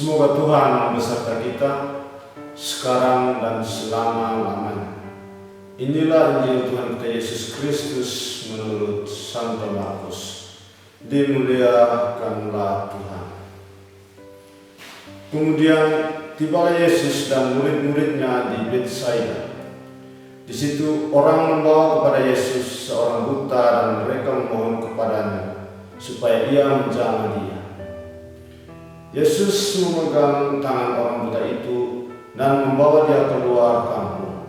Semoga Tuhan beserta kita sekarang dan selama-lamanya. Inilah Injil Tuhan kita Yesus Kristus menurut Santo Markus. Dimuliakanlah Tuhan. Kemudian tibalah Yesus dan murid-muridnya di Betsaida. Di situ orang membawa kepada Yesus seorang buta dan mereka memohon kepadanya supaya ia menjamah dia. Yesus memegang tangan orang buta itu dan membawa dia keluar kampung.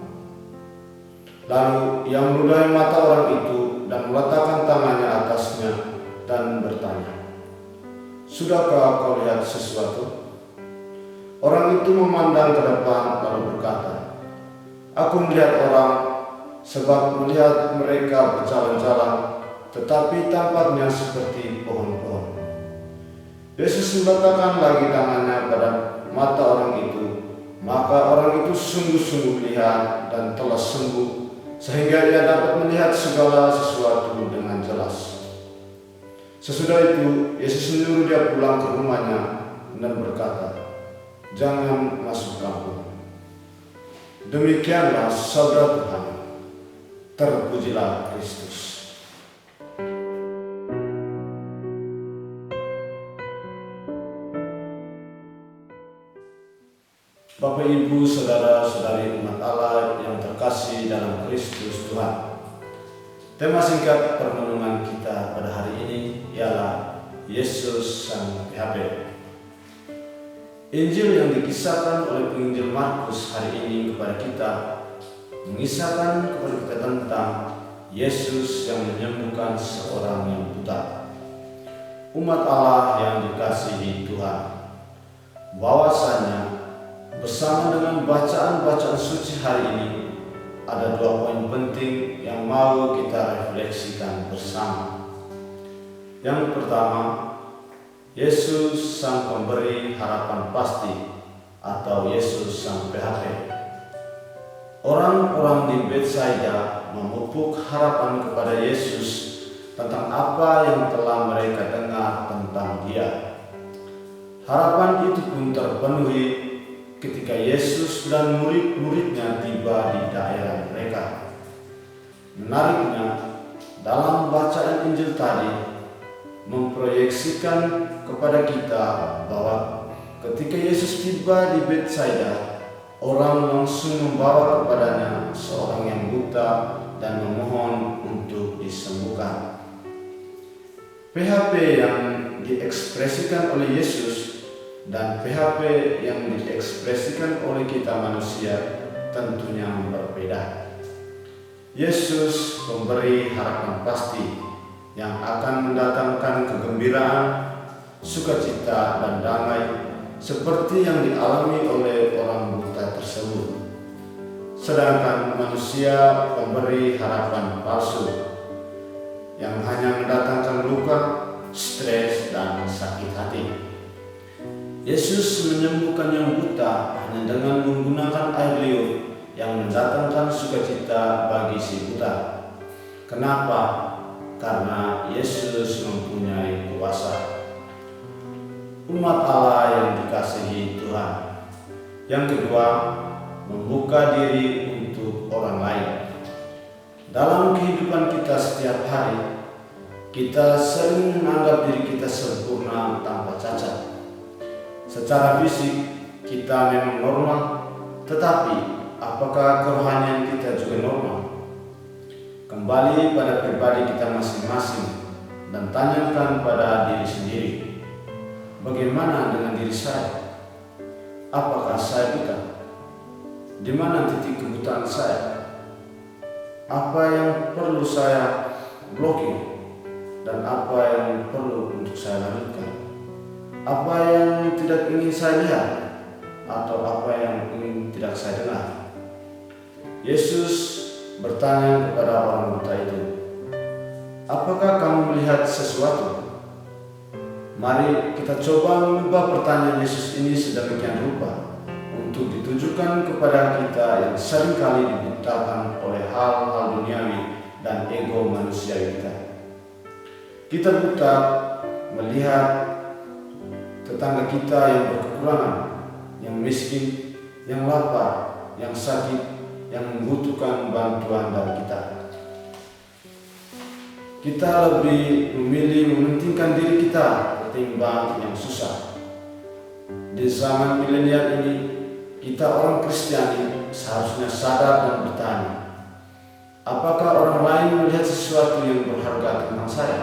Lalu ia meludahi mata orang itu dan meletakkan tangannya atasnya dan bertanya, "Sudahkah kau lihat sesuatu?" Orang itu memandang ke depan lalu berkata, "Aku melihat orang, sebab melihat mereka berjalan-jalan, tetapi tampaknya seperti pohon-pohon." Yesus meletakkan lagi tangannya pada mata orang itu, maka orang itu sungguh-sungguh melihat dan telah sembuh, sehingga ia dapat melihat segala sesuatu dengan jelas. Sesudah itu, Yesus menyuruh dia pulang ke rumahnya dan berkata, "Jangan masuk kampung." Demikianlah sabda Tuhan. Terpujilah Kristus. Bapak, Ibu, Saudara-saudari umat Allah yang terkasih dalam Kristus Tuhan. Tema singkat permenungan kita pada hari ini ialah Yesus Sang PHP. Injil yang dikisahkan oleh penginjil Markus hari ini kepada kita mengisahkan kepada kita tentang Yesus yang menyembuhkan seorang yang buta. Umat Allah yang dikasihi Tuhan, bahwasanya bersama dengan bacaan-bacaan suci hari ini ada dua poin penting yang mau kita refleksikan bersama. Yang pertama, Yesus Sang Pemberi Harapan Pasti atau Yesus Sang PHP. Orang-orang di Betsaida memupuk harapan kepada Yesus tentang apa yang telah mereka dengar tentang Dia. Harapan itu pun terpenuhi ketika Yesus dan murid-muridnya tiba di daerah mereka. Menariknya, dalam bacaan Injil tadi memproyeksikan kepada kita bahwa ketika Yesus tiba di Betsaida, orang langsung membawa kepadanya seorang yang buta dan memohon untuk disembuhkan. PHP yang diekspresikan oleh Yesus dan PHP yang diekspresikan oleh kita manusia tentunya berbeda. Yesus memberi harapan pasti yang akan mendatangkan kegembiraan, sukacita, dan damai seperti yang dialami oleh orang buta tersebut. Sedangkan manusia memberi harapan palsu yang hanya mendatangkan luka, stres, dan sakit hati. Yesus menyembuhkan yang buta hanya dengan menggunakan air liur yang mendatangkan sukacita bagi si buta. Kenapa? Karena Yesus mempunyai kuasa. Umat Allah yang dikasihi Tuhan. Yang kedua, membuka diri untuk orang lain. Dalam kehidupan kita setiap hari, kita sering menganggap diri kita sempurna tanpa cacat. Secara fisik kita memang normal, tetapi apakah kerohanian kita juga normal? Kembali pada pribadi kita masing-masing dan tanyakan pada diri sendiri, bagaimana dengan diri saya? Apakah saya buta? Di mana titik kebutaan saya? Apa yang perlu saya blokir dan apa yang perlu untuk saya lanjutkan? Apa yang tidak ingin saya lihat atau apa yang ingin tidak saya dengar? Yesus bertanya kepada orang buta itu, "Apakah kamu melihat sesuatu?" Mari kita coba mengubah pertanyaan Yesus ini sedemikian rupa untuk ditujukan kepada kita yang seringkali dibutakan oleh hal-hal duniawi dan ego manusia kita. Kita buta melihat, tetangga kita yang berkekurangan, yang miskin, yang lapar, yang sakit, yang membutuhkan bantuan dari kita. Kita lebih memilih mementingkan diri kita ketimbang yang susah. Di zaman milenial ini, kita orang Kristiani seharusnya sadar dan bertanya, apakah orang lain melihat sesuatu yang berharga tentang saya?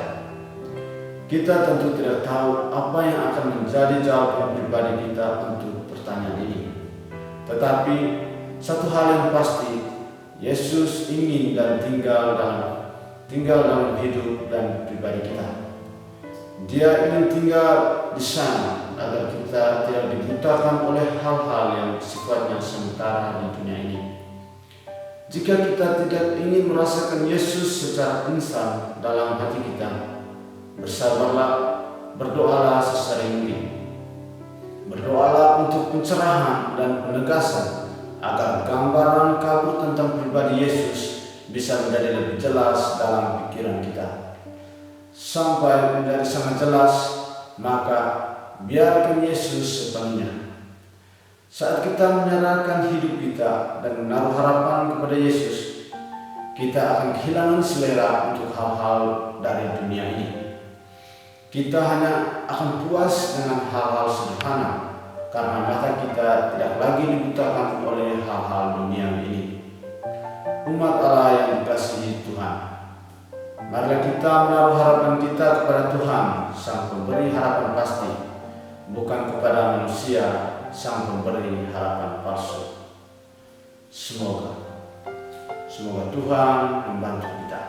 Kita tentu tidak tahu apa yang akan menjadi jawaban pribadi kita untuk pertanyaan ini. Tetapi satu hal yang pasti, Yesus ingin dan tinggal dalam hidup dan pribadi kita. Dia ingin tinggal di sana agar kita tidak dibutakan oleh hal-hal yang sifatnya sementara di dunia ini. Jika kita tidak ingin merasakan Yesus secara instan dalam hati kita, bersabarlah, berdoalah sesering mungkin. Berdoalah untuk pencerahan dan penegasan agar gambaran kabur tentang pribadi Yesus bisa menjadi lebih jelas dalam pikiran kita. Sampai menjadi sangat jelas, maka biarkan Yesus sepenuhnya. Saat kita menyerahkan hidup kita dan menaruh harapan kepada Yesus, kita akan kehilangan selera untuk hal-hal dari dunia ini. Kita hanya akan puas dengan hal-hal sederhana karena mata kita tidak lagi dibutakan oleh hal-hal dunia ini. Umat Allah yang dikasihi Tuhan, marilah kita menaruh harapan kita kepada Tuhan, Sang Pemberi harapan pasti, bukan kepada manusia, Sang Pemberi harapan palsu. Semoga Tuhan membantu kita.